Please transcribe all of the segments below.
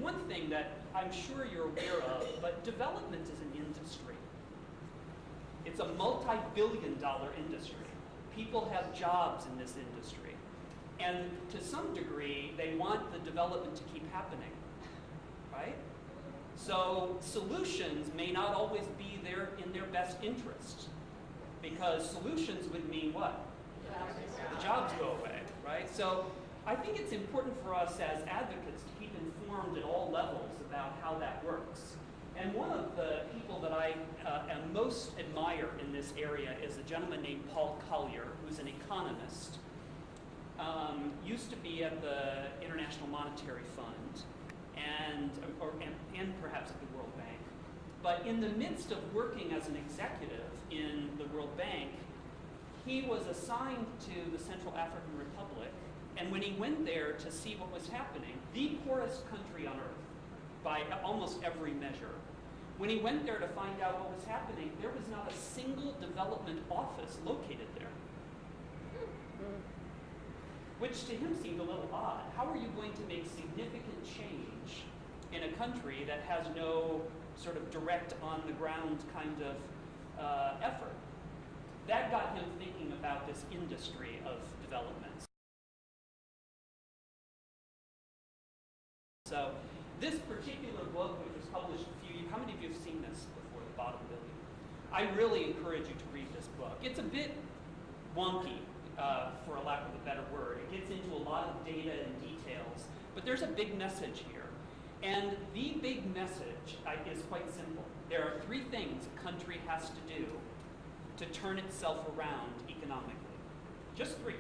one thing that I'm sure you're aware of, but development is an industry. It's a multi-billion-dollar industry. People have jobs in this industry. And to some degree, they want the development to keep happening, right? So solutions may not always be there in their best interest, because solutions would mean what? The jobs go away, right? So I think it's important for us as advocates to keep informed at all levels about how that works. And one of the people that I most admire in this area is a gentleman named Paul Collier, who's an economist. Used to be at the International Monetary Fund and perhaps at the World Bank. But in the midst of working as an executive in the World Bank, he was assigned to the Central African Republic. And when he went there to see what was happening, the poorest country on earth by almost every measure, when he went there to find out what was happening, there was not a single development office located there. Which to him seemed a little odd. How are you going to make significant change in a country that has no sort of direct on-the-ground kind of effort? That got him thinking about this industry of development. So this particular book, which was published how many of you have seen this before, The Bottom Billion? I really encourage you to read this book. It's a bit wonky, for a lack of a better word. It gets into a lot of data and details, but there's a big message here. And the big message is quite simple. There are three things a country has to do to turn itself around economically. Just three.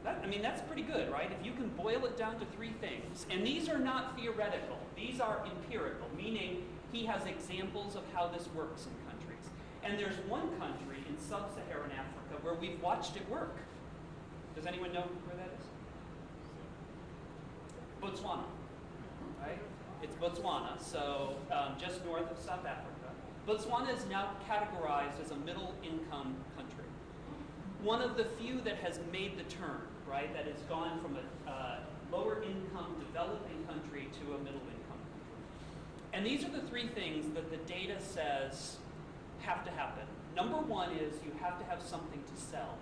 That's pretty good, right? If you can boil it down to three things. And these are not theoretical. These are empirical, meaning he has examples of how this works in countries. And there's one country in sub-Saharan Africa where we've watched it work. Does anyone know where that is? Botswana, right? It's Botswana, so just north of South Africa. Botswana is now categorized as a middle-income country. One of the few that has made the turn, right, that has gone from a lower-income developing country to a middle-income country. And these are the three things that the data says have to happen. Number one is you have to have something to sell.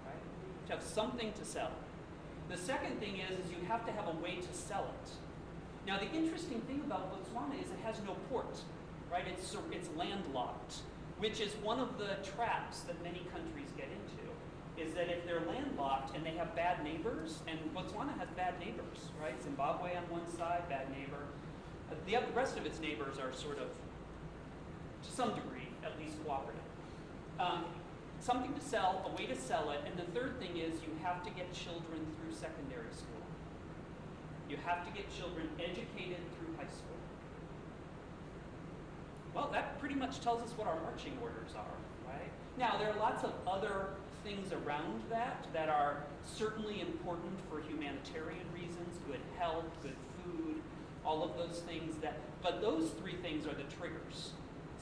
Right? You have something to sell. The second thing is you have to have a way to sell it. Now the interesting thing about Botswana is it has no port, right? It's landlocked, which is one of the traps that many countries get into, is that if they're landlocked and they have bad neighbors, and Botswana has bad neighbors, right? Zimbabwe on one side, bad neighbor. The rest of its neighbors are sort of, to some degree, at least cooperative. Something to sell, a way to sell it, and the third thing is you have to get children through secondary school. You have to get children educated through high school. Well, that pretty much tells us what our marching orders are, right? Now, there are lots of other things around that are certainly important for humanitarian reasons, good health, good food, all of those things but those three things are the triggers.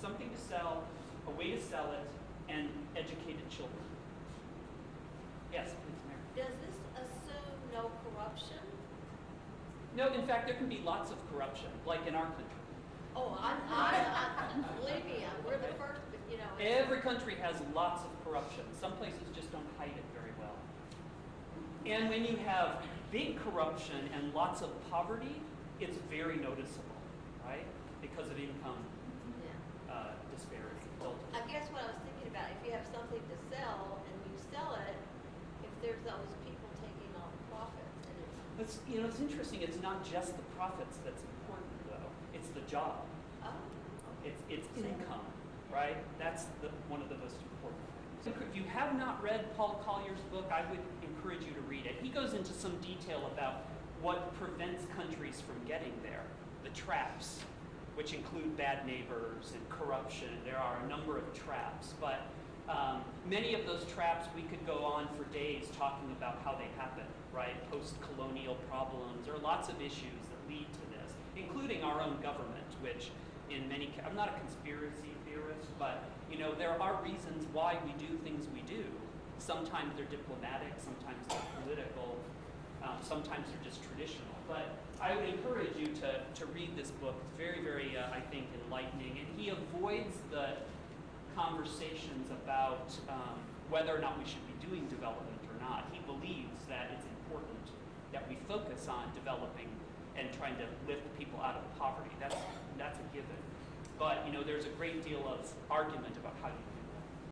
Something to sell, a way to sell it, and educated children. Yes, please, Mary. Does this assume no corruption? No, in fact, there can be lots of corruption, like in our country. Oh, believe me, we're the first, Every country has lots of corruption. Some places just don't hide it very well. And when you have big corruption and lots of poverty, it's very noticeable, right? Because of income disparity. I guess what I was thinking about, if you have something to sell and you sell it, if there's those people taking all the profits, and it's interesting. It's not just the profits that's important, though. It's the job. Oh. It's income, right? That's one of the most important things. If you have not read Paul Collier's book, I would encourage you to read it. He goes into some detail about what prevents countries from getting there, the traps, which include bad neighbors and corruption. There are a number of traps, but many of those traps we could go on for days talking about how they happen, right? Post-colonial problems. There are lots of issues that lead to this, including our own government, which I'm not a conspiracy theorist, but there are reasons why we do things we do. Sometimes they're diplomatic, sometimes they're political. Sometimes they're just traditional. But I would encourage you to read this book. It's very, very, I think, enlightening. And he avoids the conversations about whether or not we should be doing development or not. He believes that it's important that we focus on developing and trying to lift people out of poverty. That's a given. But there's a great deal of argument about how you